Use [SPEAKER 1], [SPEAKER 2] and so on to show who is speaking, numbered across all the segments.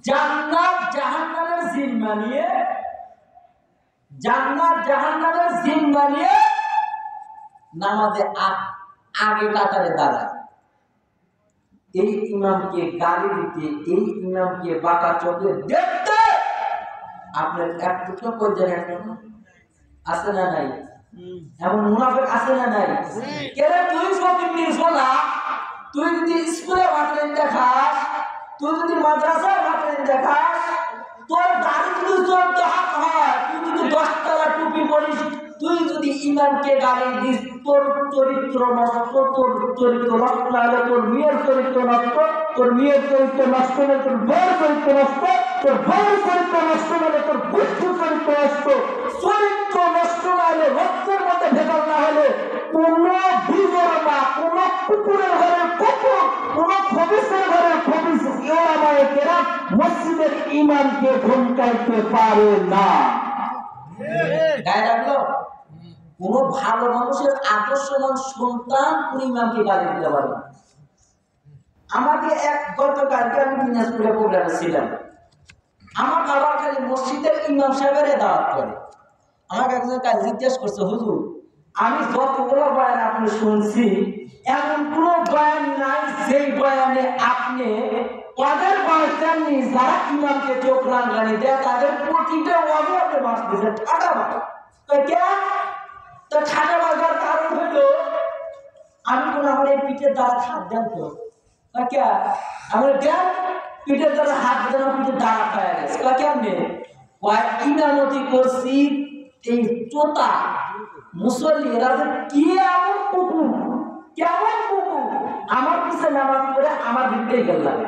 [SPEAKER 1] জান্নাত জাহান্নামের জিম্মা নিয়ে, জান্নাত জাহান্নামের জিম্মা নিয়ে নামাজে আগে কাতারে দাঁড়ায়। এই ইমামকে গালি দিতে, এই ইমামকে বাঁকা চোখে দেখতে আপনার একটু পর্যায়ে আছে না নাই? এমন মুনাফিক আছে না নাই? কেরে তুই ফকির শোনা, তুই যদি স্কুলে ভাটলেন দেখাস, তুই যদি মাদ্রাসায় ভাটলেন দেখাস, তোর দাড়ি যদি 14 হাত হয়, তুই যদি 10 তলা টুপি পরিস, তুই যদি ইমামকে গালি দিস, তোর চরিত্র নষ্ট, তোর চরিত্র নষ্ট না হলে তোর মেয়ের চরিত্র নষ্ট, তোর মেয়ের চরিত্র নষ্ট হলে তোর বউয়ের চরিত্র নষ্ট, তোর বউয়ের চরিত্র নষ্ট হলে তোর বুদ্ধির চরিত্র নষ্ট, চরিত্র নষ্ট না হলে রক্তের মধ্যে ভেতর না হলে কোন বীজের মা, কোন কুকুরের ঘরের কুকুর, কোন খবিসের ঘরের খবিস ইমামে কেরাম মসজিদের ইমামকে ধমকাইতে পারে না। গায়ে রাখলো কোন ভালো মানুষের আদর্শবান সন্তান কোন ইমামকে গালি দিতে পারে না। আমাকে গতকালকে আমি দিনাজপুরে প্রোগ্রামে ছিলাম, আমার বাবা খালি মসজিদের ইমাম সাহেবের দাওয়াত করে। আমাকে একজন কাজ জিজ্ঞেস করছে, হুজুর আমি যতগুলো বয়ান আপনি শুনছি, এমন কোন বয়ান নাই যেই বয়ানে আপনি ওদের বয়স দেননি, যারা ইমামকে চোখ রাঙানি দেয় তাদের প্রতিটা ওয়াজে আপনি বাস দিয়েছেন ঠাটা বাস। তো ঠাটা বাজার কারণ হইলো আমি কোন আমার এই পিঠের দ্বারা হাত দেন তো আমার দেন পিঠের দ্বারা হাত দেন, পিঠের দ্বারা খাওয়া গেছে কেমনে ইমামতি করছি। এই চোতা মুসল্লি এরা কি এমন কুকুর, কেমন কুকুর আমার পিছনে নামাজ পড়ে আমার দিকতে গেল লাগে।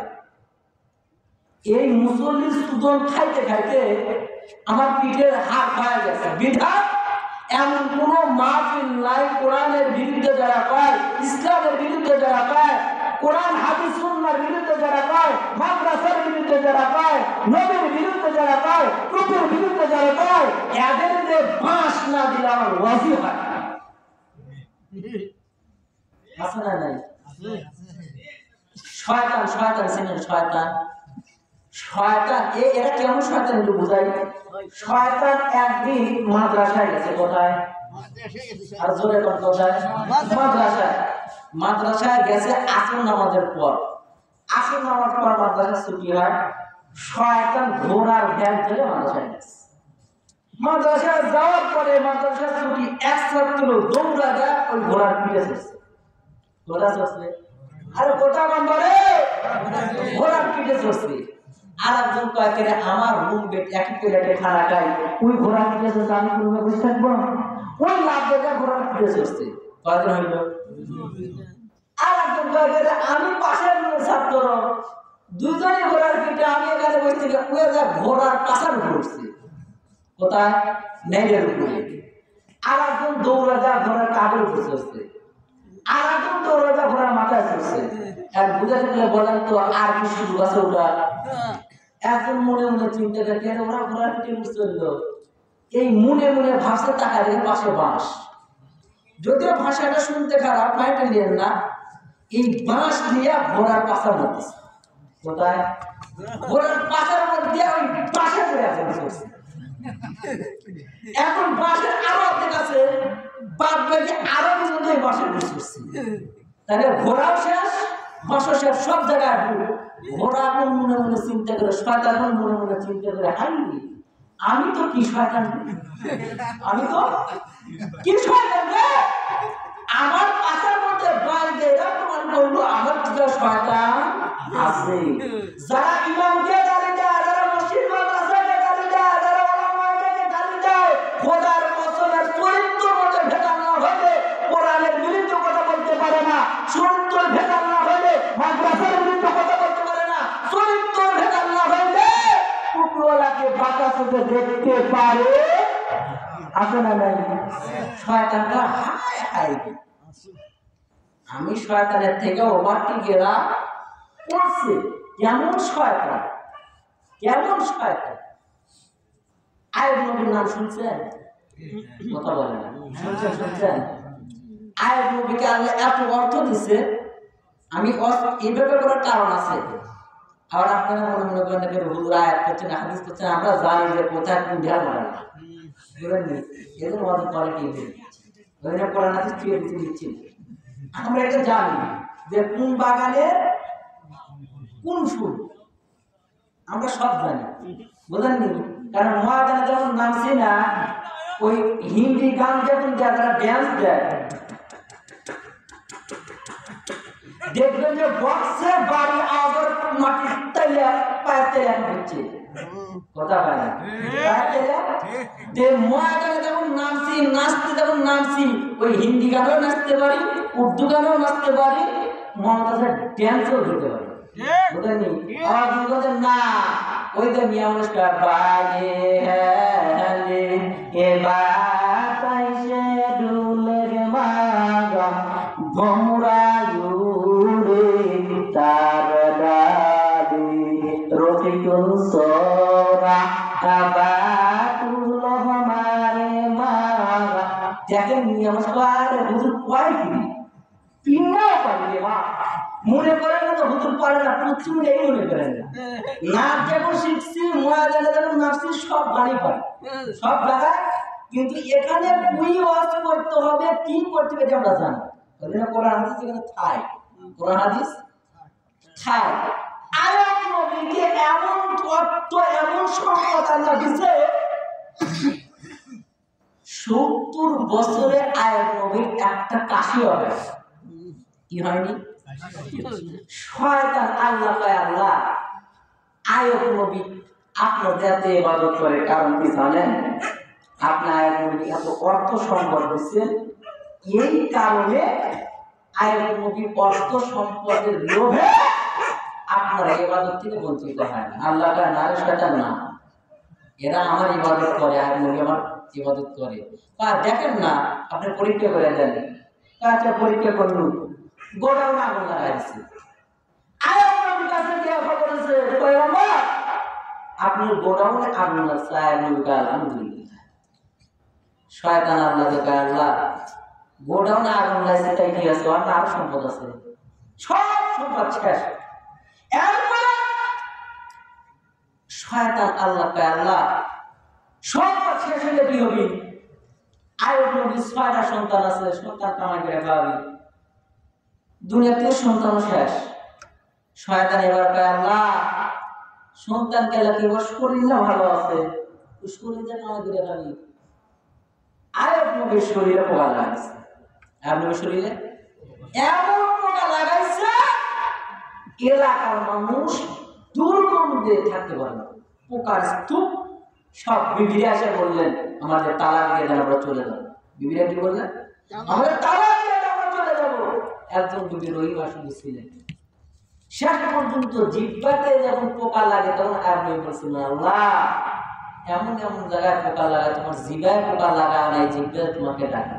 [SPEAKER 1] এই মুসল্লির সুজন খাইতে খাইতে আমার পিঠের হাত পাওয়া গেছে। বিধান এমন কোন মাহফিল নাই কোরআনের বিরুদ্ধে যারা পায়, ইসলামের বিরুদ্ধে যারা পায়, কোরআন হাদিস সুন্নাহর বিরুদ্ধে যারা পায়, মাদ্রাসার বিরুদ্ধে যারা পায়, নবীর বিরুদ্ধে যারা পায়, কুফরের বিরুদ্ধে যারা পায়, এদের যে বাঁশ না দিলে আমার ওয়াজি হয়। আছে না নাই? শয়তান, শয়তান চিনেন? শয়তান, শয়তান এরা কেমন শয়তান একটু বুঝাই। শয়তান একদিন মাদ্রাসায় গেছে, কোথায়? আর জোরে কোন কোথায়? মাদ্রাসায়। মাদ্রাসায় গেছে আসর নামাজের পর। আসর নামাজ পর মাদ্রাসা ছুটি হয়, শয়তান ঘোড়ার ভ্যান ধরে মাদ্রাসায় গেছে। মাদ্রাসায় যাওয়ার পরে মাদ্রাসা ছুটি, এক ছাত্র দৌড়া যায় ওই ঘোড়ার পিঠে চড়ছে। ঘোড়া চড়ছে, আরে কোথা নম্বরে ঘোড়ার পিঠে চড়ছে। আর একজন কয়েকের আমার রুম বেট একই প্লেটে খানা খাই, ওই ঘোড়ার পিঠে চড়ছে, আমি রুমে বসে থাকবো, ওই লাভ দেখা ঘোড়ার পিঠে চড়ছে। কয়জন হইল? আর একজন কয়েকের আমি পাশের ছাত্র, দুজনে ঘোড়ার পিঠে, আমি এখানে বসে থেকে ওই ঘোড়ার পাশার উপর উঠছে। কোথায়? নেগের উপরে। আর একজন দৌড়া যা ঘোড়ার কাঠের উপর চড়ছে, আর একজন দৌড়া যা ঘোড়ার মাথায় চড়ছে। আর বুঝে থাকলে বলেন তো আর কি শুরু আছে ওটা? এখন মনে মনে চিন্তা করে কেন ওরা ঘোড়ার পিঠে উঠে চললো, এই মনে মনে ভাষা টাকা দিয়ে পাশে বাঁশ। যদিও ভাষাটা শুনতে খারাপ, মাইটা নিয়েন না, এই বাঁশ দিয়ে ঘোড়ার পাশার মধ্যে। কোথায়? ঘোড়ার পাশার মধ্যে ওই পাশে পড়ে আছে। এখন বাঁশের আরো অর্ধেক আছে, বাদ বাকি আরো পর্যন্ত এই বাঁশের বসে। তাহলে ঘোড়াও শেষ, বাঁশও শেষ, সব জায়গায় ঘোড়া এখন মনে মনে চিন্তা করে, শয়তান মনে মনে চিন্তা করে, হাই আমি তো কি শয়তান, আমি তো কি শয়তান রে, আমার পাশের মধ্যে বাইরে প্রমাণ করলো আমার থেকে শয়তান আছে। যারা ইমামকে গালি দেয়, যারা মসজিদ মাদ্রাসাকে গালি দেয়, যারা ওলামাকে গালি দেয়, খোদার কসমের চরিত্রের মধ্যে ভেদাল না হলে কোরআনের বিরুদ্ধে কথা বলতে পারে না, চরিত্রের ভেদাল না হলে মাদ্রাসার বিরুদ্ধে কথা বলতে পারে না, চরিত্রের ভেদাল না হলে কুকুরওয়ালাকে বাঁকা চোখে দেখতে পারে। আছে না নাই? শয়তানটা হায় হায়, আমি শয়তানের থেকে ওভারটেকেরা করছে। কেমন শয়তান, কেমন শয়তান! আয়েব নবীর নাম শুনছেন? কথা বলে না, শুনছেন? শুনছেন? আয়েব নবীকে আল্লাহ এত অর্থ দিছে, আমি এইভাবে করার কারণ আছে। আবার আপনারা মনে করেন নাকি হুজুর আয়াত করছেন হাদিস করছেন, আমরা জানি যে কোথায় কোন ঢেল মারা না বুঝলেন, এদের মধ্যে কোয়ালিটি ওইটা কোরআন হাদিস ছুঁয়ে দিতে দিচ্ছি। আমরা এটা জানি যে কোন বাগানের কোন ফুল, আমরা সব জানি বুঝলেননি। কারণ মহাজানে যখন নামছি না, ওই হিন্দি গান যখন যারা ড্যান্স দেয় দেখবেন যে বক্সে বাড়ি আগর মাটির তেলে পায়ের তেলে হচ্ছে কথা হয় না, পায়ের তেলে যে মহাজানে যখন নামছি, নাচতে যখন নামছি, ওই হিন্দি গানেও নাচতে পারি, উর্দু গানেও নাচতে পারি, মমতাজের ড্যান্সও দিতে পারি বুঝলেন। আবার বলতেন না ওই তো মিয়া অনুষ্ঠান বাজে হ্যালে এ বাতাইছে দুলের মাগম ভমরায়ুরে তার ডালি রতি কুলসরা আবাতুল হমারে মাগা। দেখেন মিয়া অনুষ্ঠান হুজুর কয় কি পিন্নাও পারবে মা মনে করেন না তো হুজুর পারে না, প্রচুর এই মনে করেন না। নাচ যখন শিখছি মহাজানে যখন নাচছি সব গাড়ি পারে সব জায়গায়, কিন্তু এখানে কুই ওয়াজ করতে হবে, কি করতে হবে আমরা জানি। কোরআন হাদিস এখানে থাই, কোরআন হাদিস থাই। আয়াত নবীকে এমন অর্থ এমন সম্পদ আল্লাহ দিছে, 70 বছরে আয়াত নবীর একটা কাশি হবে কি হয়নি। শয়তান আল্লাহ কয় আল্লাহ আয়াত নবী আপনাদের এত ইবাদত করে কারণ কি জানেন? আপনি আয়াত নবী এত অর্থ সম্পদ দিচ্ছেন, এই কারণে আয়াত নবী অর্থ সম্পদের লোভে আপনারা ইবাদত থেকে বঞ্চিত হয় না। আল্লাহ কয় না রে শয়তান না, এরা আমার ইবাদত করে, আয়াত নবী আমার ইবাদত করে। দেখেন না আপনি পরীক্ষা করে দেন, আচ্ছা পরীক্ষা করলুন, গোডাউন আগুন লাগাইছে, আয়াত নবীর কাছে গিয়ে বলেছে পয়গম্বর আপনার গোডাউনে আগুন লাগছে, আয়াত নবী কয় আলহামদুলিল্লাহ। শয়তান আল্লাহকে কয় আল্লাহ গোডাউনে আগুন লাগছে তাই কি আছে, আমার আরো সম্পদ আছে, সব সম্পদ শেষ। এরপরে শয়তান আল্লাহ কয় আল্লাহ সম্পদ শেষ হলে কি হবে? আয়াত নবীর 6টা সন্তান আছে, সন্তান কামাই করে খাওয়াবি, দুনিয়াতে সন্তান শেষ। শয়তান এবার কয় আল্লাহ সন্তান কেলা কি বস শরীরটা ভালো আছে, শরীরটা কামাই করে খাবি। আয়াত নবীর শরীরে পোকা লাগাইছে, আয়াত নবীর শরীরে এমন পোকা লাগাইছে এলাকার মানুষ দুর্গন্ধে থাকতে পারে না, পোকার স্তূপ। সব বিবিরা এসে বললেন আমাদের তালাক দিয়ে দেন, আমরা চলে যাবো। বিবিরা কি বললেন? আমাদের তালাক দিয়ে দেন, আমরা চলে যাবো। একজন বিবি রহিমা শুধু ছিলেন। শেষ পর্যন্ত জিহ্বাতে যখন পোকা লাগে তখন আপনি বলছেন আল্লাহ এমন এমন জায়গায় পোকা লাগায়, তোমার জিহ্বায় পোকা লাগা নাই, জিহ্বায় তোমাকে ডাকা।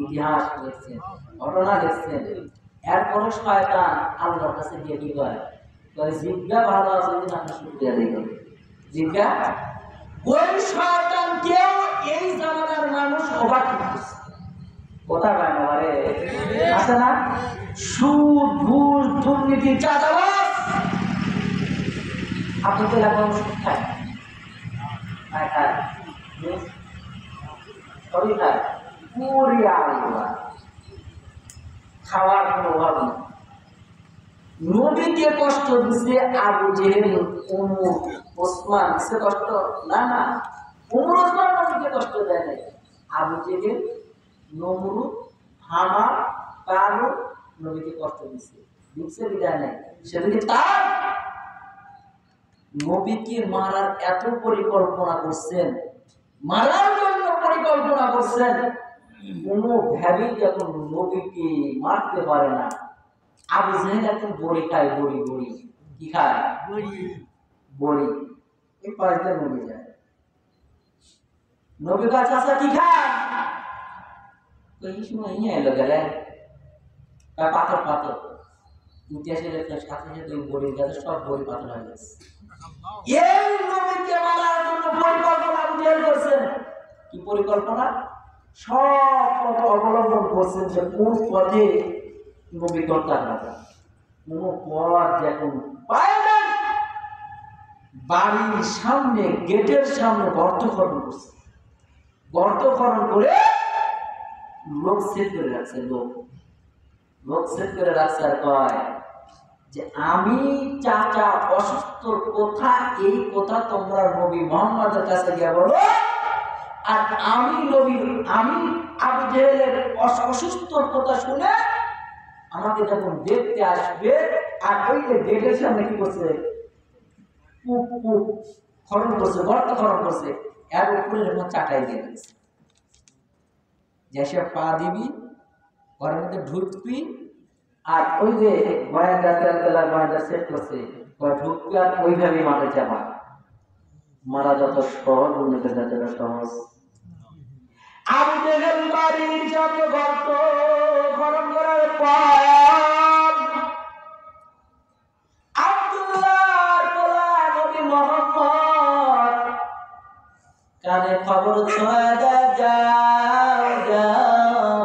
[SPEAKER 1] ইতিহাস লিখছেন, ঘটনা লিখছেন। এরপরে শয়তান আল্লাহর কাছে গিয়ে কি করে, জিহ্বা ভালো আছে যদি আপনি শুকরিয়া দিয়ে করবেন জিজ্ঞা। ওই শয়তানকেও এই জামানার মানুষ অবাক করতেছে, কথা কয় না রে, আছে না? সুদ ঘুষ দুর্নীতি চাঁদাবাজ, আপনি তো এলাকার মানুষ খায় খায় খায় সবই খায়, পুরি আল্লাহ খাওয়ার কোনো অভাব নেই। নবীকে কষ্ট দিছে আবু জেহেল, উমর, ওসমান দিছে কষ্ট না না, উমর ওসমান নবীকে কষ্ট দেয় নাই, আবু জেহেল, নমরুদ, হামা, কারুন নবীকে কষ্ট দিছে, দিচ্ছে বিদায় নাই। সেদিকে তার নবীকে মারার এত পরিকল্পনা করছেন, মারার জন্য পরিকল্পনা করছেন, কোনো ভ্যাবি যখন নবীকে মারতে পারে না। আবু জেহেল এখন বড়ি খায়, বড়ি বড়ি কি খায়, বড়ি। এই পাঁচটা নবী যায়, নবী কাছে আসা কি খায়, এই সময় নিয়ে এলো গেলে পাথর পাথর ইতিহাসে সাথে সাথে বড়ির গাছে সব বড়ি পাথর হয়ে গেছে। এই নবীকে মারার জন্য পরিকল্পনা আবু জেহেল করছেন। কি পরিকল্পনা? সব পথ অবলম্বন করছেন যে কোন পথে নবী হত্যা করা, কোন পথ যখন পায় না বাড়ির সামনে গেটের সামনে গর্ত খনন করছে। গর্ত খনন করে লোক সেট করে রাখছে। লোক সেট করে রাখছে আর কয় যে আমি চাচা অসুস্থ কথা, এই কথা তোমরা নবী মুহাম্মদের কাছে গিয়ে বলো। আর আমি আবু জেহেলের অসুস্থ কথা শুনে আমাকে যখন দেখতে আসবে, আর ওই যে গেটের সামনে কি করছে, খনন করছে, গর্ত খনন করছে, এর উপরে যখন চাটাই দিয়ে দিচ্ছে, যে পা দিবি, ঘরের মধ্যে ঢুকবি, আর ওই যে গয়াটা সেট করছে, ঢুকবি আর ওইভাবে মাঠে যাবা। মারা যত সহজ, উন্নতি যতটা সহজ। আবু জেহেল বাড়ির সামনে গর্ত খনন করার পর আব্দুল্লাহর পোলা নবী মুহাম্মদ কানে খবর ছড়ায় দেয়, যাও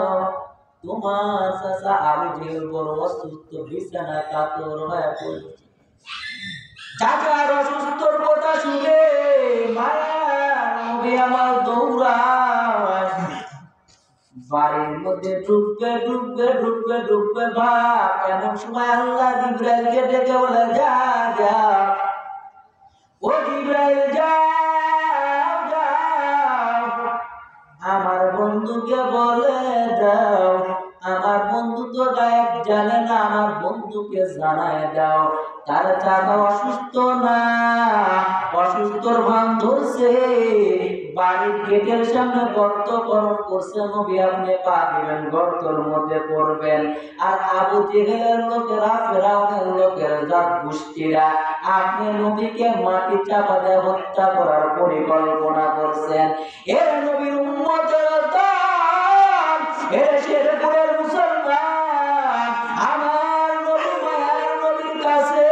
[SPEAKER 1] তোমার চাচা আবু জেহেল বড় অসুস্থ, বিছানায় কাতর হয়ে পড়েছে। চাচার অসুস্থর কথা শুনে মায়া নবী আমার দৌড়ায় বাড়ির মধ্যে ঢুকবে ভাব। এমন সময় আল্লাহ জিবরাইলকে ডেকে বলে, যা ও জিবরাইল, যাও আমার বন্ধুকে বলে দাও, আমার বন্ধু তো গায়েব জানে না, আমার বন্ধুকে জানায় দাও তার চাচা অসুস্থ না, অসুস্থর ভান ধরছে, বাড়ির গেটের সামনে গর্ত খনন করছে। নবী আপনি পা দিবেন, গর্তের মধ্যে পড়বেন। আর আবু জেহেলের লোকেরা, ফেরাউনের লোকের জাত গোষ্ঠীরা আপনি নবীকে মাটি চাপা দিয়ে হত্যা করার পরিকল্পনা করছেন। এর নবীর উম্মতের দল, এর শেরপুরের মুসলমান, আমার নবী মায়ার নবীর কাছে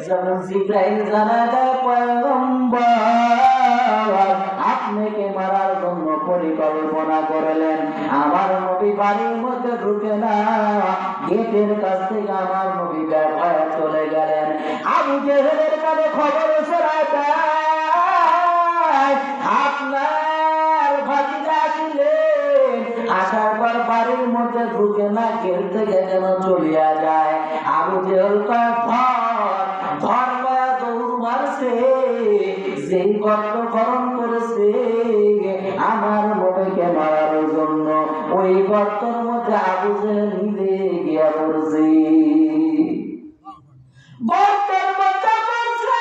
[SPEAKER 1] যেমন জিবরাইল জানা দেয়, পয়গম্বর আপনাকে মারার জন্য পরিকল্পনা করলেন। আমার নবী বাড়ির মধ্যে ঢুকে না, গেটের কাছ থেকে আমার নবী বের হয়ে চলে গেলেন। আবু জেহেলের কাছে খবর ছড়ায় দেয়, আপনার ভাতিজা আসলেন, আসার পর বাড়ির মধ্যে ঢুকে না, গেট থেকে যেন চলিয়া যায়। আবু জেহেল ধর দৌড় মারছে, যেই গর্ত খনন করেছে আমার নবীকে মারার জন্য, ওই গর্তের মধ্যে আবু জেহেল নিজে গিয়া পড়ছে। গর্তের মধ্যে পড়ছে,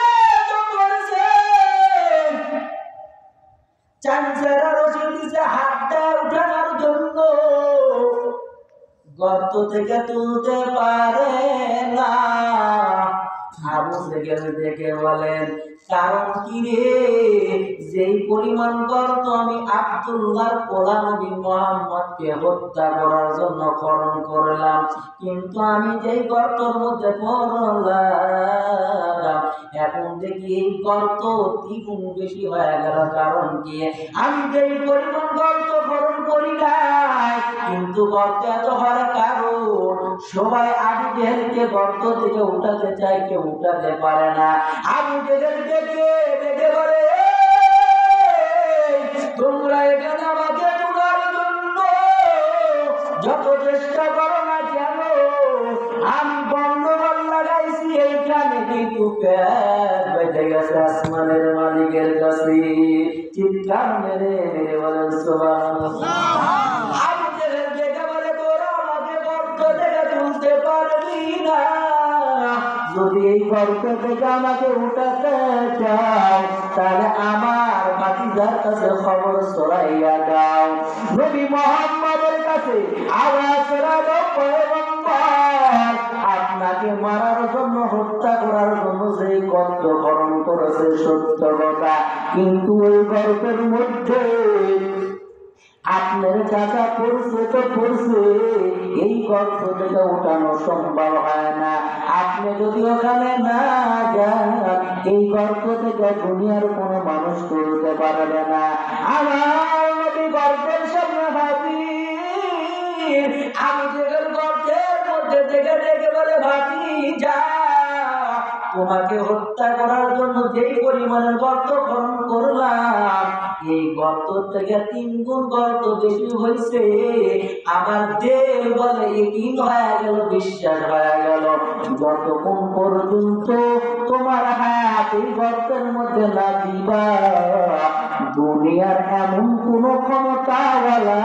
[SPEAKER 1] চাঞ্চেরা রশি দিছে হাতটা উঠানোর জন্য, গর্ত থেকে তুলতে পারে না। আবু জেহেল দেখে বলেন, কারণ কি রে, যেই পরিমাণ গর্ত আমি আব্দুল্লাহর পোলা নবী মুহাম্মদকে হত্যা করার জন্য খনন করলাম, কিন্তু আমি যেই গর্তের মধ্যে পড়লাম এখন দেখি এই গর্ত দ্বিগুণ বেশি হয়ে গেল। কারণ কি, আমি যেই পরিমাণ গর্ত খনন করি নাই, কিন্তু গর্ত এত হওয়ার কারণ সবাই আবু জেহেলকে গর্ত থেকে উঠাতে চায়, কেউ উঠাতে পারে না। আবু জেহেল দেখে বলে, তোমরা এখানে আমাকে তোলার জন্য যত চেষ্টা করো না কেন, আমি গন্ডগোল লাগাইছি এইখানে, কিন্তু প্যার বেঁধে গেছে আসমানের মালিকের কাছে। চিৎকার মেরে বলেন সুবহানাল্লাহ। আবু জেহেল দেখে বলে, তোরা আমাকে গর্ত থেকে তুলতে পারবি না, যদি এই গর্ত থেকে আমাকে উঠাতে চাও তাহলে আমার ভাতিজার কাছে খবর ছড়াইয়া দাও। নবী মুহাম্মদের কাছে আওয়াজ ছড়ালো, পয়গম্বর আপনাকে মারার জন্য, হত্যা করার জন্য যে গর্ত খনন করেছে সত্য কথা, কিন্তু ওই গর্তের মধ্যে আপনার চাচা পড়ছে তো পড়ছে, এই গর্ত থেকে উঠানো সম্ভব হয় না। আপনি যদি ওখানে না যান, এই গর্ত থেকে দুনিয়ার কোনো মানুষ তুলতে পারবে না। আমার নবী গর্তের সামনে হাজির। আমি যেখানে গর্তের মধ্যে থেকে বলে, ভাতিজা তোমাকে হত্যা করার জন্য যেই পরিমাণের গর্ত খনন করলাম, এই গর্ত থেকে 3 গুণ গর্ত বেশি হয়েছে। আমার দেহ বলে ইকিন হয়ে গেল, বিশ্বাস হয়ে গেল, যতক্ষণ পর্যন্ত তোমার হাত এই গর্তের মধ্যে না দিবা, দুনিয়ার এমন কোন ক্ষমতাওয়ালা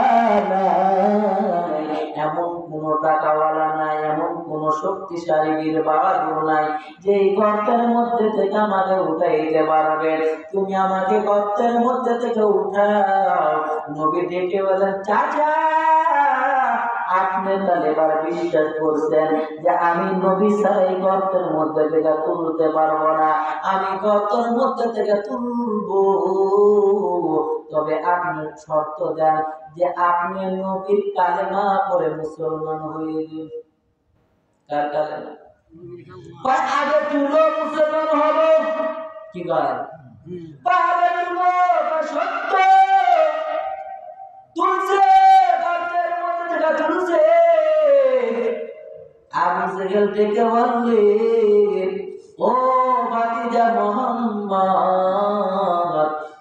[SPEAKER 1] নাই, এমন কোন টাকাওয়ালা নাই, এমন কোন শক্তিশালী বীর বাহাদুর নাই যে এই গর্তের মধ্যে থেকে আমাকে উঠাইতে পারবে। তুমি আমাকে গর্তের মধ্যে থেকে উঠাও। নবী ডেকে বলেন, চাচা আপনি তাহলে এবার বিশ্বাস করছেন যে আমি নবী ছাড়া এই গর্তের মধ্যে থেকে তুলতে পারবো না, আমি গর্তের মধ্যে থেকে তুলবো, তবে আপনি শর্ত দেন যে আপনি নবীর কালেমা পড়ে মুসলমান হয়ে যান। কার কালেমা? আগে তুলো মুসলমান হবো, কি কয় আগে তুলো, সত্য তুলছে, গর্তের মধ্যে থেকে তুলছে। আবু জেহেল থেকে বললে, ও ভাতিজা মুহাম্মদ,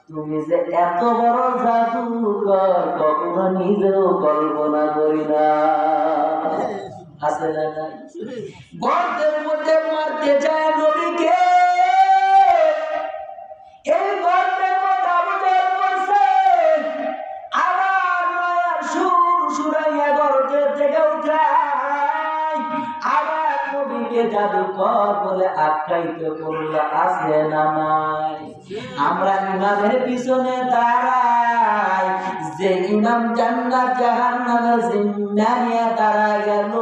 [SPEAKER 1] তুমি যে এত বড় জাদুকর কখনো নিজেও কল্পনা করি না। আছে না? গর্তের মধ্যে মারতে যায় নবীকে, এই গর্তের মধ্যে আবু জেহেল পড়ছে, আবার মায়ার সুর সুরাইয়া গর্তের থেকে উঠায়, আবার নবীকে জাদুকর বলে আখ্যায়িত করলো। আছে না নাই? আমরা ইমামের পিছনে দাঁড়াই, যে ইমাম জান্নাত জাহান্নামের জিম্মা নিয়ে দাঁড়ায় গেল,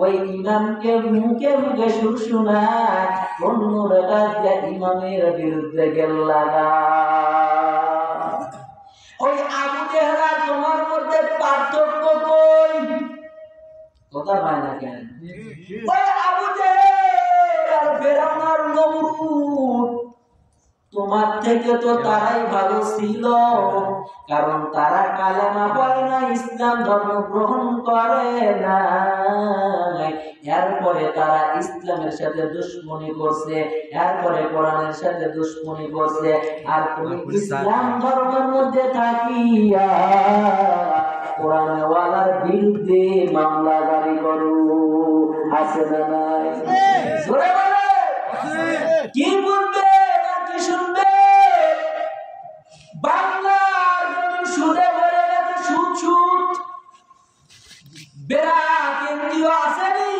[SPEAKER 1] ওই ইমামকে মুখে মুখে সুর শোনায়, অন্যরা কাজে ইমামের বিরুদ্ধে গেল লাগা। ওই আবু জেহেল তোমার মধ্যে পার্থক্য কই? কথা হয় না কেন? ওই আবু জেহেল আর ফেরাউন আর নমরুদ তোমার থেকে তো তারাই ভালো ছিল, কারণ তারা কালেমা পড়ে না, ইসলাম ধর্ম গ্রহণ করে না, এরপরে তারা ইসলামের সাথে দুশমনি করছে, এরপরে কোরআনের সাথে দুশমনি করছে। আর তুমি ইসলাম ধর্মের মধ্যে থাকিয়া কোরআনওয়ালার বিরুদ্ধে মামলা দাঁড়ি করো। আছে না নাই? জোরে বলে কি বলবে নাকি শুনবে? বাংলার সুদে ভরে গেছে, সুদ সুদ, বেড়া কেন্দ্রীয় আসেনি।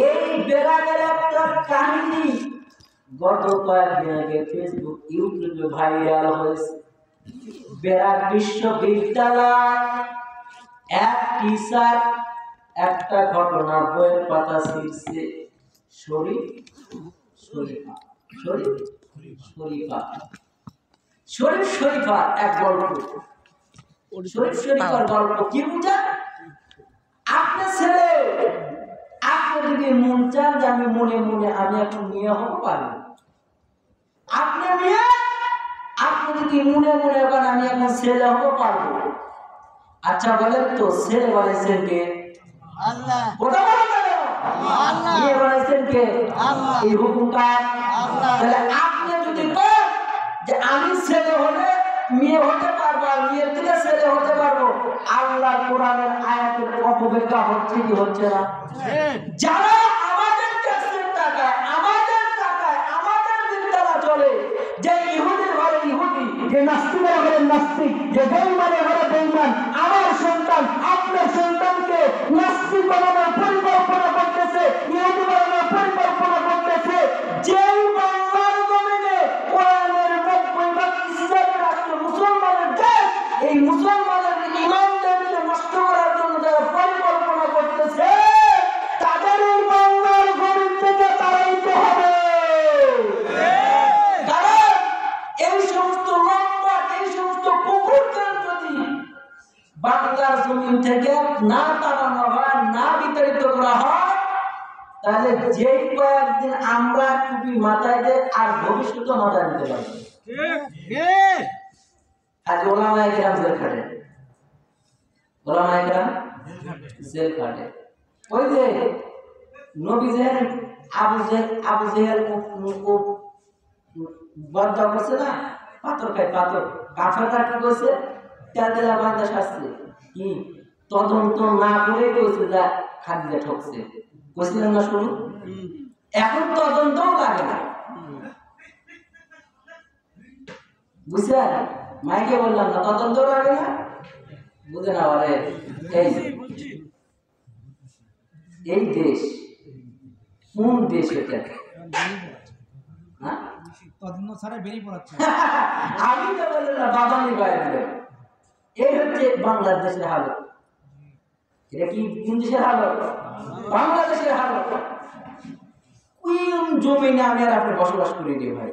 [SPEAKER 1] এই বেড়াদের একটা কাহিনী গত কয়েকদিন আগে ফেসবুক ইউটিউবে ভাইরাল হয়েছে। বেড়াক বিশ্ববিদ্যালয় এক টিচার একটা ঘটনা বইয়ের পাতা ছিঁড়ছে। শরীফা এক গল্প। শরীফার গল্প কি বুঝা? আপনার ছেলে, আপনি যদি মন চান যে আমি মনে মনে আমি এখন মেয়ে হতে পারি, আপনি মেয়ে, আপনি যদি মনে মনে এখন আমি এখন ছেলে হতে পারবো। আচ্ছা বলেন তো, ছেলে বলেছেন কে? আল্লাহ। কথা বলেন কেন? আল্লাহ। মেয়ে বলেছেন কে? আল্লাহ। এই হুকুম কার? আল্লাহ। তাহলে আপনি যদি বলেন যে আমি ছেলে হলে মেয়ে হতে পারবো, আর মেয়ের থেকে ছেলে হতে পারবো, আল্লাহর কোরআনের আয়াতের অপব্যাখ্যা হচ্ছে কি হচ্ছে না? যারা আমাদের ট্যাক্সের টাকায়, আমাদের বিদ্যালয় চলে, যে ইহুদির ঘরে ইহুদি, যে নাস্তিকের ঘরে নাস্তিক, যে বেঈমানের ঘরে বেঈমান, আমার সন্তান আপনার সন্তানকে নাস্তিক বানানোর পরিকল্পনা করতেছে, ইহুদি বানানোর পরিকল্পনা করতেছে। যেই বাংলার জমিনে কোরআনের 90% ইসলামী রাষ্ট্র, মুসলমানের দেশ, এই মুসলমানের ইমানদেরকে নষ্ট করার জন্য যারা পরিকল্পনা করতেছে, তাদের এই বাংলার জমিন থেকে তাড়াইতে হবে। কারণ এই সমস্ত লম্বা, এই সমস্ত কুকুরকে যদি বাংলার জমিন থেকে না তাড়ানো হয়, না বিতাড়িত করা হয়, তাহলে যেই কয়েকদিন আমরা টুপি মাথায় দেয় আর ভবিষ্যতে মাথায় দিতে পারবো। আজ ওলামায়ে কেরাম জেল খাটে, ওলামায়ে কেরাম জেল খাটে। ওই যে নবী যে আবু জেহেল ও বদ্ধ করছে না, পাথর খায় পাথর। কাফেররা কি করছে? তেল তেলা বান্ধা শাস্তি কি তদন্ত না করে কইছে যা খাদিজা ঠকছে, কইছিলেন না শুনুন। এখন তদন্তও লাগে না, বুঝছেন? মাইকে বললাম না, তদন্তও লাগে না, বুঝে না? আরে এই দেশ কোন দেশ এটা?
[SPEAKER 2] তদন্ত ছাড়া বেরিয়ে পড়াচ্ছে।
[SPEAKER 1] আমি তো বললাম না, বাদামি গায়ে দিল। এই হচ্ছে বাংলাদেশের হালত। এটা কি কোন দেশের হালত? বাংলাদেশের হালত। কোন জমিনে আমি আর আপনি বসবাস করি রে ভাই?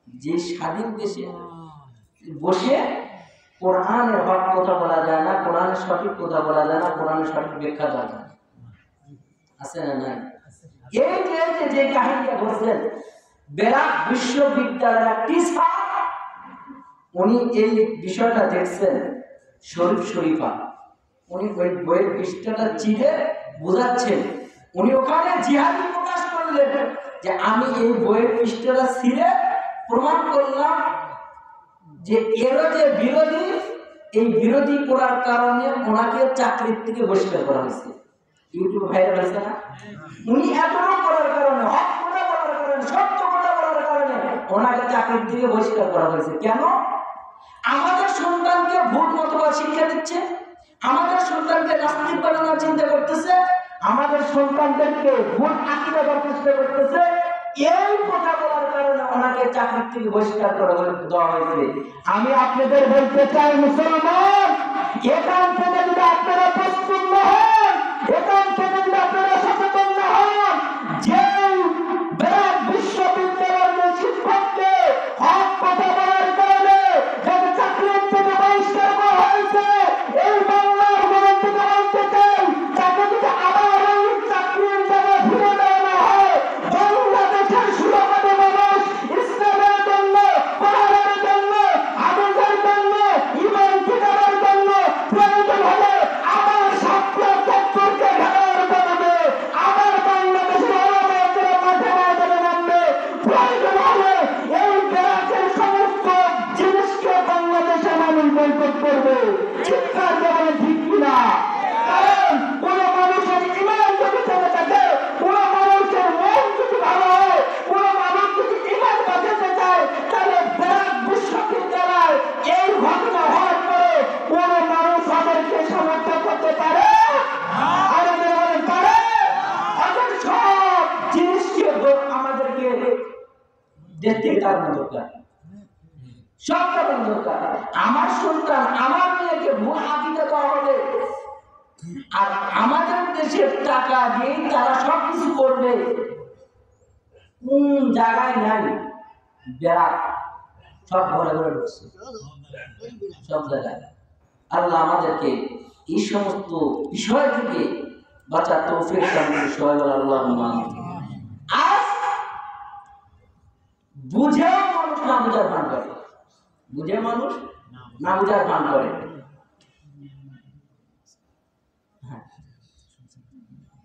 [SPEAKER 1] যে স্বাধীন দেশে বসে কোরআনের হক কথা বলা যায় না, কোরআনের সঠিক কথা বলা যায় না, কোরআনের সঠিক ব্যাখ্যা দেওয়া যায় না, আছে না নাই? এই যে কাহিনীটা ঘটছেন, বেরাক বিশ্ববিদ্যালয়ের টিচার উনি এই বিষয়টা দেখছেন, শরীফ শরীফা, উনি ওই বইয়ের পৃষ্ঠাটা চিরে বোঝাচ্ছেন। উনি ওখানে জিহাদি প্রকাশ করলেন যে আমি এই বইয়ের পৃষ্ঠাটা ছিঁড়ে প্রমাণ করলাম যে এর যে বিরোধী, এই বিরোধী করার কারণে ওনাকে চাকরির থেকে বহিষ্কার করা হয়েছে। ইউটিউব ভাইরাল হয়েছে না? উনি এতটা করার কারণে, হক কথা বলার কারণে, সত্য কথা বলার কারণে ওনাকে চাকরির থেকে বহিষ্কার করা হয়েছে। কেন? আমাদের সন্তানকে ভুল মতবাদ শিক্ষা দিচ্ছে, আমাদের সন্তানকে নাস্তিক বানানোর চিন্তা করতেছে, আমাদের সন্তানদেরকে ভুল আকীদা দেওয়ার চেষ্টা করতেছে। এই কথা বলার কারণে ওনাকে চাকরি থেকে বহিষ্কার করে দেওয়া হয়েছে। আমি আপনাদের বলতে চাই, মুসলমান, এখান থেকে যদি আপনারা প্রস্তুত না হন, এখান থেকে যদি আপনারা সচেতন না হন, যে বিশ্ববিদ্যালয়ের শিক্ষককে হক কথা বলার কারণে যাতে চাকরির থেকে বহিষ্কার করা হয়েছে, এই বাংলার গণতন্ত্র থেকে বলতে চাই, তাকে যদি আবার ওই চাকরির জায়গায় ফিরে দেওয়া না হয়, বাংলাদেশের সুরক্ষিত মানুষ ইসলামের জন্য, কোরআনের জন্য, আদেশের জন্য, ঈমান ঠিকানার জন্য প্রয়োজন হলে আবার ছাত্র ছাত্রকে ঘেরাওয়ের করবে, আবার বাংলাদেশের ওলামায়ে মাঠে ময়দানে নামবে, প্রয়োজন হলে এই দেশের সমস্ত জিনিসকে বাংলাদেশের মানুষ বয়কট করবে। চিৎকার করে ঠিক কিনা? কারণ কোন মানুষের ঈমান যদি থেকে থাকে, কোন মানুষের মন যদি ভালো হয়, কোন মানুষ যদি ঈমান বাঁচাতে চায়, তাহলে বেরাক বিশ্ববিদ্যালয় এই ঘটনা হওয়ার পরে কোন মানুষ আমাদেরকে সমর্থন করতে পারে? আমাদের বলেন পারে? আমাদের সব জিনিসকে আমাদেরকে দেশ থেকে তাড়ানো দরকার, সব তাড়ানো দরকার। আমার সন্তান, আমার মেয়েকে ভুল আকীদা দেওয়া হবে, আর আমাদের দেশের টাকা দিয়ে তারা সবকিছু করবে, কোন জায়গায় নাই? বেড়া সব ঘরে ঘরে ঢুকছে, সব জায়গায়। আল্লাহ আমাদেরকে এই সমস্ত বিষয় থেকে বাঁচার তৌফিক দান করুন, সবাই বলে আল্লাহুম্মা আমিন। আজ বুঝেও মানুষ না বুঝার ভান করে, বুঝে মানুষ না বুঝার ভান করে।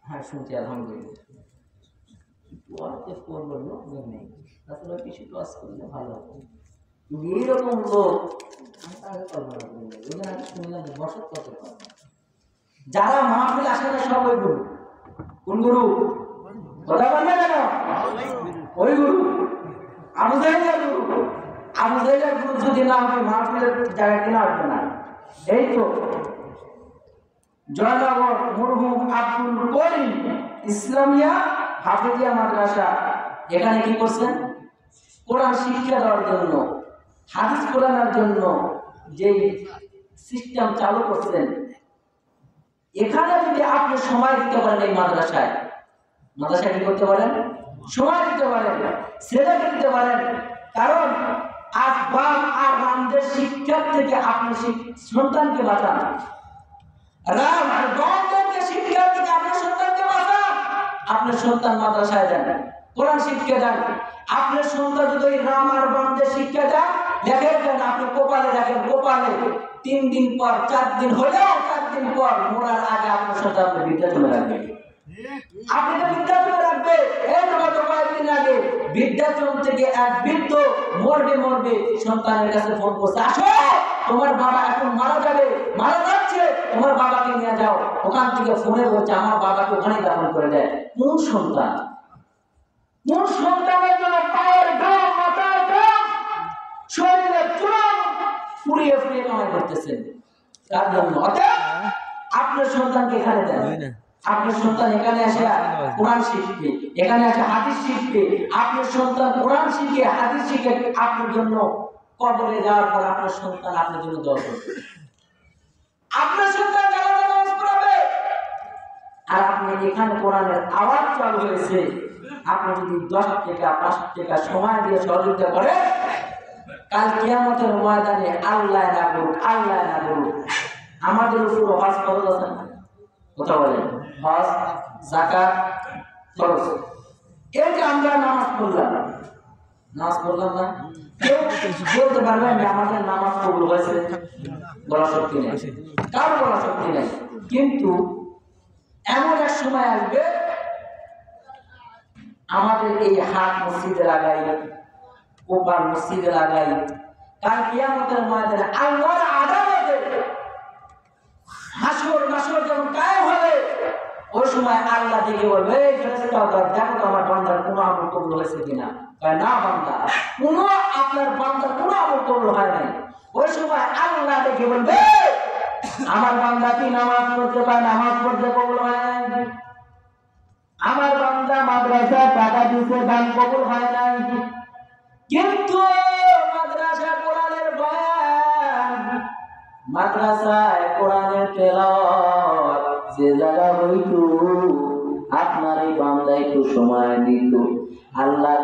[SPEAKER 1] হ্যাঁ শুনছি, আলহামদুলিল্লাহ। নেই, তাছাড়া কিছু ক্লাস করলে ভালো হবে। এইরকম লোক শুনলাম বসত কত, যারা মাহফিল আসে না সব ওই গুরু। কোন গুরু? কথা বলবে কেন? ওই গুরু, আবু জাহেলের গুরু। আবু জাহেলের গুরু যদি না হবে, মাহফিলের জায়গায় কেনা আসবে না। এই তো জয়নগর মরহুম আব্দুল করিম ইসলামিয়া হাফেজিয়া মাদ্রাসা, এখানে কি করছেন? কোরআন শিক্ষা দেওয়ার জন্য, হাদিস কোরআনের জন্য যে সিস্টেম চালু করছেন, এখানে যদি আপনি সময় দিতে পারেন, এই মাদ্রাসায় কি করতে পারেন? সময় দিতে পারেন, ছেলেকে দিতে পারেন। কারণ আজ বাপ আর রামদের শিক্ষার থেকে আপনি সন্তানকে বাঁচান, রাম আর গণতন্ত্রের শিক্ষার থেকে আপনার সন্তানকে বাঁচান। আপনার সন্তান মাদ্রাসায় যান, কোরআন শিক্ষা দেন। আপনার সন্তান যদি রাম আর বামদের শিক্ষা দেন, লেখেন দেন, আপনি কপালে রাখেন, কপালে 3 দিন পর, 4 দিন হলেও 4 দিন পর মরার আগে আপনার সন্তান বৃদ্ধাশ্রমে রাখবেন। আপনি তো বৃদ্ধাশ্রমে রাখবেন। করবে। এই তো গত কয়েকদিন আগে বৃদ্ধাশ্রম থেকে এক বৃদ্ধ মরবে সন্তানের কাছে ফোন করছে, আসো তোমার বাবা এখন মারা যাচ্ছে, তোমার বাবাকে নিয়ে যাও। ওখান থেকে ফোনে বলছে আমার বাবাকে ওখানে দাফন করে দেয়। কোন সন্তানের জন্য পায়ের ঘাম, মাথার ঘাম, শরীরের চুল ফুরিয়ে কামাই করতেছেন, তার জন্য। অতএব আপনার সন্তানকে এখানে দেন, আপনার সন্তান এখানে এসে কোরআন শিখবে, এখানে এসে হাদিস শিখবে। আপনার সন্তান কোরআন শিখে হাদিস শিখে আপনার জন্য কবরে যাওয়ার পর আপনার সন্তান আপনার জন্য দোয়া করবে। আপনার সন্তান জানাজা নামাজ পড়াবে, আর আপনি এখানে কোরআনের আওয়াজ চালু হয়েছে, আপনি যদি 10 টাকা 5 টাকা সময় দিয়ে সহযোগিতা করেন, কাল কিয়ামতের ময়দানে আল্লাহ না করুক আমাদের উপর হজ ফরজ আছে না? কথা বলেন, হজ, যাকাত ফরজ। এই যে আমরা নামাজ পড়লাম না, কেউ বলতে পারবেন যে আমাদের নামাজ কবুল হয়েছে? বলা শক্তি নেই, কারো বলা শক্তি নেই। কিন্তু এমন এক সময় আসবে আমাদের এই হাত মসজিদে লাগাই, কোপার মসজিদে লাগাই, কাল কিয়ামতের ময়দানে আল্লাহর আদালতে হাসর নাসর যখন কায়েম হবে, ওই সময় আল্লাহ দেখে বলবে, এই ফেরেশতারা দেখো তো আমার বান্দার কোনো আমল কবুল হয়েছে কিনা। কয় না বান্দা, আপনার বান্দার কোনো আমল কবুল হয় নাই। ওই সময় আল্লাহ দেখে বলবে, আমার বান্দা কি নামাজ পড়তে পারে, নামাজ পড়তে কবুল হয় নাই। আমার বান্দা মাদ্রাসায় টাকা দিতে, দান কবুল হয় নাই। কিন্তু মাদ্রাসা কোরআনের বয়ান, মাদ্রাসায় কোরআনের তেলাওয়াত যে জায়গা হইতো, আপনার এই বান্দা একটু সময় দিত, আল্লাহ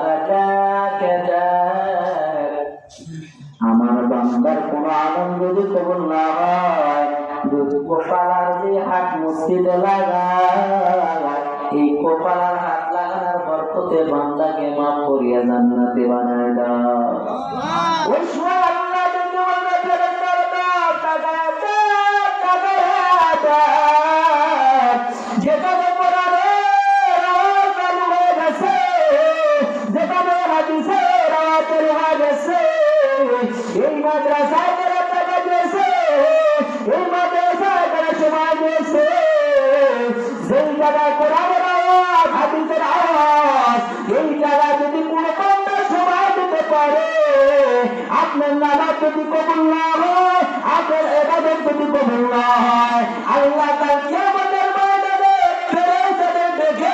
[SPEAKER 1] আমার বান্দার কোন আনন্দ যদি কবুল না হয়, যদি কপালার যে হাত মসজিদে লাগায়, এই কপালার হাত লাগানোর বরকতে বান্দাকে মাফ করিয়া জান্নাতে বানায় দাও। ওই সময় আল্লাহ যদি বলবে, যেখানে কোরআনের আওয়াজ চালু হয়ে গেছে, যেখানে হাদিসের আওয়াজ চালু হয়ে গেছে, এই মাদ্রাসায় যারা টাকা দিয়েছে, এই মাদ্রাসায় যারা সময় দিয়েছে, সেই জায়গায় কোরআনের আওয়াজ, হাদিসের আওয়াজ, এই জায়গায় যদি কোনো বান্দা সময় দিতে পারে, আপনার নামাজ যদি কবুল না হয়, আপনার ইবাদত যদি কবুল না হয়, আল্লাহ তাআলা কিয়ামতের ময়দানে ফেরেশতাদের দেখে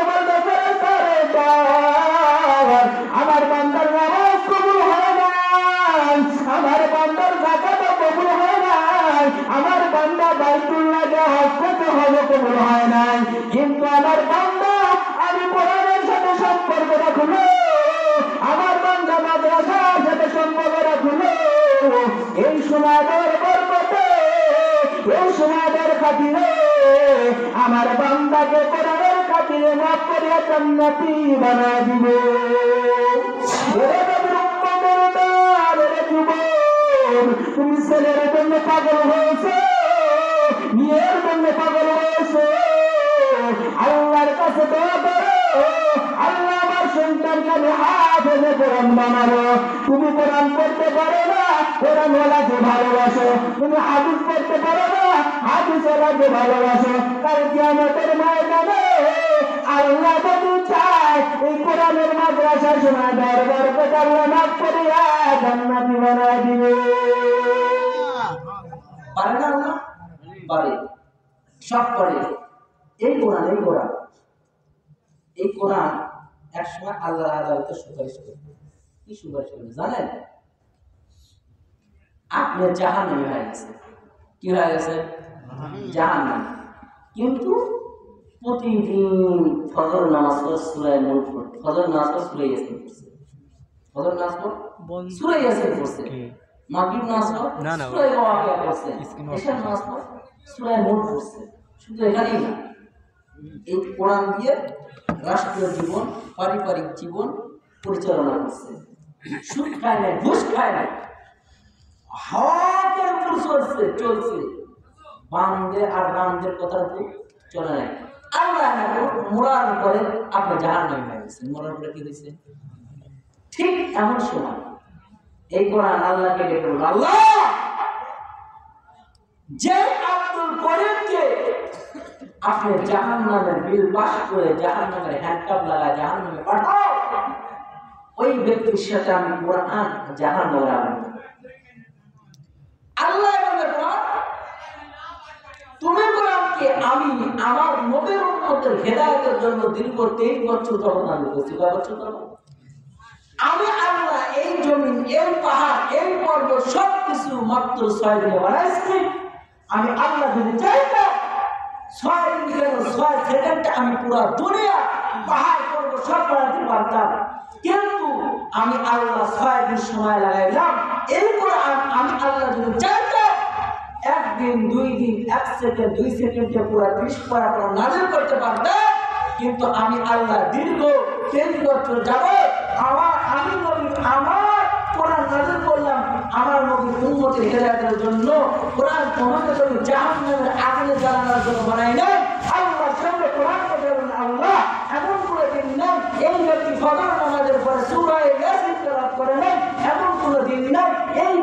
[SPEAKER 1] বলবে, ফেরেশতারা আমার বান্দার নামাজ কবুল হয় নাই, আমার বান্দার যাকাত কবুল হয় নাই, আমার বান্দা বাইতুল্লাহে হজ করতে হবে কবুল হয় নাই, কিন্তু আমার বান্দা আমি কোরআনের সাথে সম্পর্ক রাখলো, আমার বান্দা মাদ্রাসার সাথে সম্পর্ক রাখলো, এই সমাজের বরকতে, এই সমাজের খাতিরে আমার বান্দাকে কোরআনের খাতিরে মাফ করিয়া জান্নাতি বানায় দিব। তুমি ছেলের জন্য পাগল হয়েছে, মেয়ের জন্য পাগল হয়েছে, আল্লাহর কাছে দোয়া করো, আল্লাহ আমার সন্তানকে আমি হাফেজে কোরআন বানাবো। তুমি কোরআন পড়তে পারো না, কোরআন ওয়ালাকে ভালোবাসো, তুমি হাদিস পড়তে পারো না, হাদিস ওয়ালাকে ভালোবাসো, কাল কিয়ামতের ময়দানে আল্লাহ যদি চায় এই কোরআনের মাদ্রাসার সময় দরবার করে আল্লাহ মাফ করিয়া জান্নাতি বানায় দিবে। পারে না আল্লাহ? পারে, সব পারে। এই কোরআন এক সময় আল্লাহর আদালতে সুপারিশ করবে। কি সুপারিশ করবে জানেন? আপনি জাহান্নামী হয়ে গেছে। কি হয়ে গেছে? জাহান্নামী। কিন্তু প্রতিদিন ফজর নামাজ পড়ে সূরা মুলক পড়ে, ফজর নামাজ পড়ে সূরা ইয়াসিন পড়ছে, ফজর নামাজ পড়ে সূরা ইয়াসিন পড়ছে, মাগরিব নামাজ পড়ে সূরা ওয়াকিয়া পড়ছে, এশার নামাজ পড়ে সূরা মুলক পড়ছে। শুধু এখানেই না, এই কোরআন দিয়ে রাষ্ট্রীয় জীবন, পারিবারিক জীবন পরিচালনা করছে। সুদ খায় না, ঘুষ খায় না, হকের উপর চলছে, বান্দের আর বান্দের কথার উপর চলে নাই। আল্লাহ মোড়ার পরে আপনি জাহান্নামে হয়ে গেছেন। মোড়ার পরে কি হয়েছে? ঠিক এমন সময় এই কোরআন আল্লাহকে ডেকে বলল, আল্লাহ যে আব্দুল করিমকে আপনি জাহান্নামের বিল পাস করে জাহান্নামের হ্যান্ডকাপ লাগায় জাহান্নামে পাঠাও, ওই ব্যক্তির সাথে আমি কোরআন জাহান্নামে আনব। আল্লাহ বলে, তুমি কোরআনকে আমি আমার নবীর উম্মতের হেদায়েতের জন্য দীর্ঘ 23 বছর অবদান করেছি। কয় বছর? আমি আল্লাহ এই জমিন, এই পাহাড়, এই পর্বত সবকিছু মাত্র 6 দিনে বানাইছি। আমি আল্লাহ যদি চাইতাম 6 দিন কেন 6 সেকেন্ডে আমি পুরো দুনিয়া পাহাড় পর্বত সব বানাতে পারতাম, কিন্তু আমি আল্লাহ 6 দিন সময় লাগাইলাম। এরপর আমি আল্লাহ যদি চাইতাম 1 দিন 2 দিন 1 সেকেন্ড 2 সেকেন্ডে পুরো 30 পারা নাযিল করতে পারতাম, কিন্তু আমি আল্লাহ দীর্ঘ 23 বছর যাবত আমি নবী আমার কোরআন নাযিল করলাম আমার নবীর উম্মতের হেদায়েতের জন্য। কোরআন তোমাকে তুমি জাহান্নামের আগুনে জ্বালানোর জন্য বানাই নাই। আল্লাহর সামনে কোরআন বলেন, আল্লাহ এমন করে দিন নাই এই ব্যক্তি ফজর নামাজের পরে সূরা ইয়াসিন তেলাওয়াত করে নাই, এমন কোনো দিন নাই এই